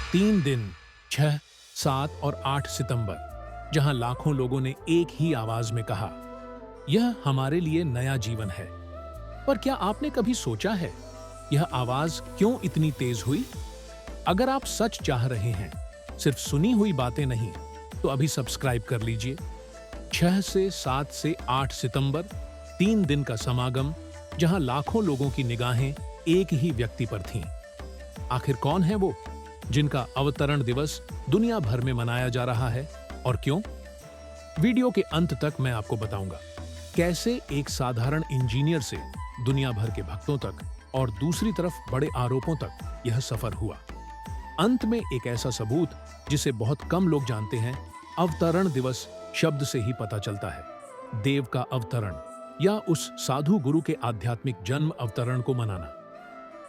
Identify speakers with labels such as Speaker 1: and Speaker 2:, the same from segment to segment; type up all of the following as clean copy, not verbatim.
Speaker 1: 3 दिन 6, 7 और 8 सितंबर, जहां लाखों लोगों ने एक ही आवाज में कहा, यह हमारे लिए नया जीवन है। पर क्या आपने कभी सोचा है, यह आवाज क्यों इतनी तेज हुई? अगर आप सच चाह रहे हैं, सिर्फ सुनी हुई बातें नहीं, तो अभी सब्सक्राइब कर लीजिए। 6 से 7 से 8 सितंबर, 3 दिन का समागम, जहां लाखों लोगों की निगाहें एक ही व्यक्ति पर थीं। आखिर कौन है वो, जिनका अवतरण दिवस दुनिया भर में मनाया जा रहा है, और क्यों? वीडियो के अंत तक मैं आपको बताऊंगा कैसे एक साधारण इंजीनियर से दुनिया भर के भक्तों तक और दूसरी तरफ बड़े आरोपों तक यह सफर हुआ। अंत में एक ऐसा सबूत जिसे बहुत कम लोग जानते हैं, अवतरण दिवस शब्द से ही पता चलता है। देव का अवतरण या उस साधु गुरु के आध्यात्मिक जन्म अवतरण को मनाना।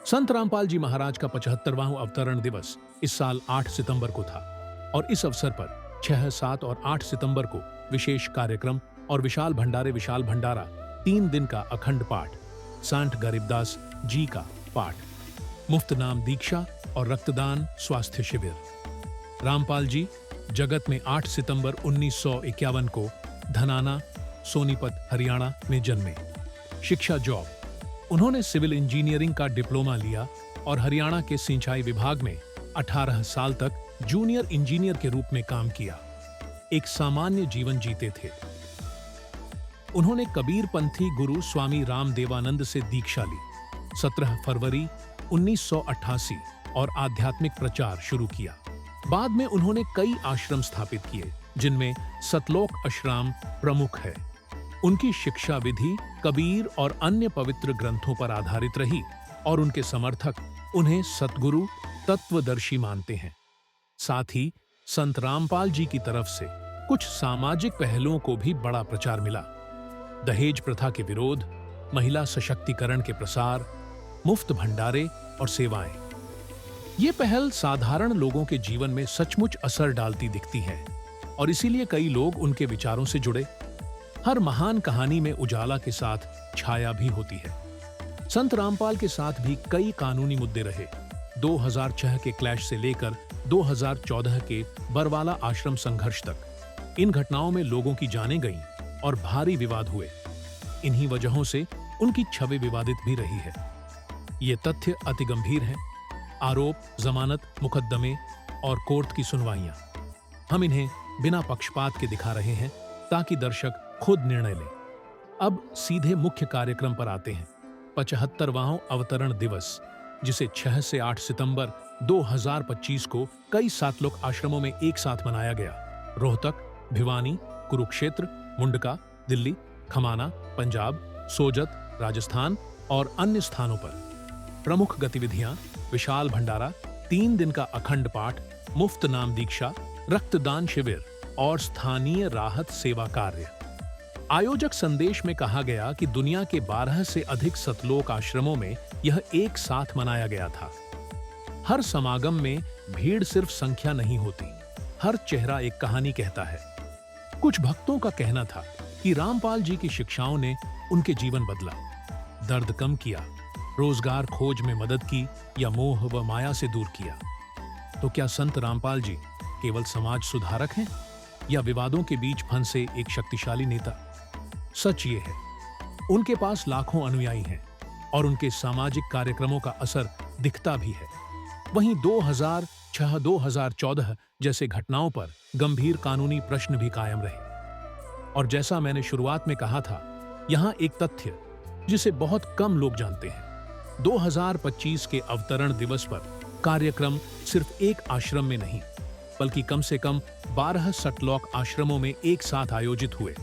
Speaker 1: संत रामपाल जी महाराज का 75वां अवतरण दिवस इस साल 8 सितंबर को था, और इस अवसर पर 6, 7 और 8 सितंबर को विशेष कार्यक्रम और विशाल भंडारा 3 दिन का अखंड पाठ, संत गरीबदास जी का पाठ, मुफ्त नाम दीक्षा और रक्तदान स्वास्थ्य शिविर। रामपाल जी जगत में 8 सितंबर 1951 को धनाना, सोनीपत, हरियाणा में जन्मे। शिक्षा जॉब, उन्होंने सिविल इंजीनियरिंग का डिप्लोमा लिया और हरियाणा के सिंचाई विभाग में 18 साल तक जूनियर इंजीनियर के रूप में काम किया। एक सामान्य जीवन जीते थे। उन्होंने कबीरपंथी गुरु स्वामी रामदेवानंद से दीक्षा ली 17 फरवरी 1988 और आध्यात्मिक प्रचार शुरू किया। बाद में उन्होंने कई आश्रम स्थापित किए, जिनमें सतलोक आश्रम प्रमुख है। उनकी शिक्षा विधि कबीर और अन्य पवित्र ग्रंथों पर आधारित रही और उनके समर्थक उन्हें सतगुरु, तत्वदर्शी मानते हैं। साथ ही संत रामपाल जी की तरफ से कुछ सामाजिक पहलुओं को भी बड़ा प्रचार मिला। दहेज प्रथा के विरोध, महिला सशक्तिकरण के प्रसार, मुफ्त भंडारे और सेवाएं। ये पहल साधारण लोगों के जीवन में सचमुच असर डालती दिखती हैं, और इसीलिए कई लोग उनके विचारों से जुड़े। हर महान कहानी में उजाला के साथ छाया भी होती है। संत रामपाल के साथ भी कई कानूनी मुद्दे रहे। 2006 के क्लैश से लेकर 2014 के बरवाला आश्रम संघर्ष तक इन घटनाओं में लोगों की जानें गईं और भारी विवाद हुए। इन्हीं वजहों से उनकी छवि विवादित भी रही है। ये तथ्य अति गंभीर हैं। आरोप, जमानत, मुकदमे और कोर्ट की सुनवाइयां, हम इन्हें बिना पक्षपात के दिखा रहे हैं ताकि दर्शक खुद निर्णय लें। अब सीधे मुख्य कार्यक्रम पर आते हैं। 75वां अवतरण दिवस, जिसे 6 से 8 सितंबर 2025 को कई सातलोक आश्रमों में एक साथ मनाया गया। रोहतक, भिवानी, कुरुक्षेत्र, मुंडका, दिल्ली, खमाना, पंजाब, सोजत, राजस्थान और अन्य स्थानों पर। प्रमुख गतिविधियां: विशाल भंडारा, 3 दिन का अखंड पाठ, मुफ्त नाम दीक्षा, रक्तदान शिविर और स्थानीय राहत सेवा कार्य। आयोजक संदेश में कहा गया कि दुनिया के 12 से अधिक सतलोक आश्रमों में यह एक साथ मनाया गया था। हर समागम में भीड़ सिर्फ संख्या नहीं होती, हर चेहरा एक कहानी कहता है। कुछ भक्तों का कहना था कि रामपाल जी की शिक्षाओं ने उनके जीवन बदला, दर्द कम किया, रोजगार खोज में मदद की या मोह व माया से दूर किया। तो क्या संत रामपाल जी केवल समाज सुधारक हैं या विवादों के बीच फंसे एक शक्तिशाली नेता? सच ये है, उनके पास लाखों अनुयायी हैं और उनके सामाजिक कार्यक्रमों का असर दिखता भी है। वहीं 2006-2014 जैसे घटनाओं पर गंभीर कानूनी प्रश्न भी कायम रहे। और जैसा मैंने शुरुआत में कहा था, यहाँ एक तथ्य जिसे बहुत कम लोग जानते हैं। 2025 के अवतरण दिवस पर कार्यक्रम सिर्फ एक आश्रम में नहीं, बल्कि कम से कम 12 सतलोक आश्रमों में एक साथ आयोजित हुए,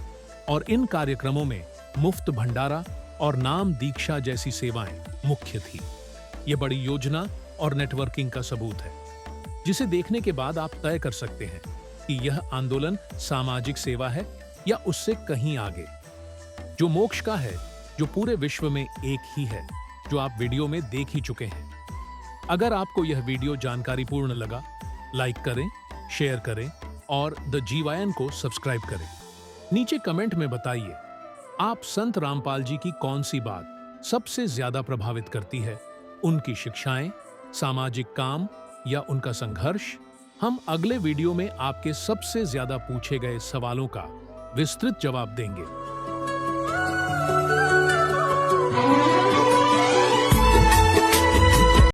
Speaker 1: और इन कार्यक्रमों में मुफ्त भंडारा और नाम दीक्षा जैसी सेवाएं मुख्य थी। ये बड़ी योजना और नेटवर्किंग का सबूत है, जिसे देखने के बाद आप तय कर सकते हैं कि यह आंदोलन सामाजिक सेवा है या उससे कहीं आगे। जो मोक्ष का है, जो पूरे विश्व में एक ही है, जो आप वीडियो में देख ही चुके हैं। अगर आपको यह वीडियो जानकारीपूर्ण लगा, लाइक करें, शेयर करें और द जीवायन को सब्सक्राइब करें। नीचे कमेंट में बताइए, आप संत रामपाल जी की कौन सी बात सबसे ज्यादा प्रभावित करती है? उनकी शिक्षाएं, सामाजिक काम या उनका संघर्ष? हम अगले वीडियो में आपके सबसे ज्यादा पूछे गए सवालों का विस्तृत जवाब देंगे।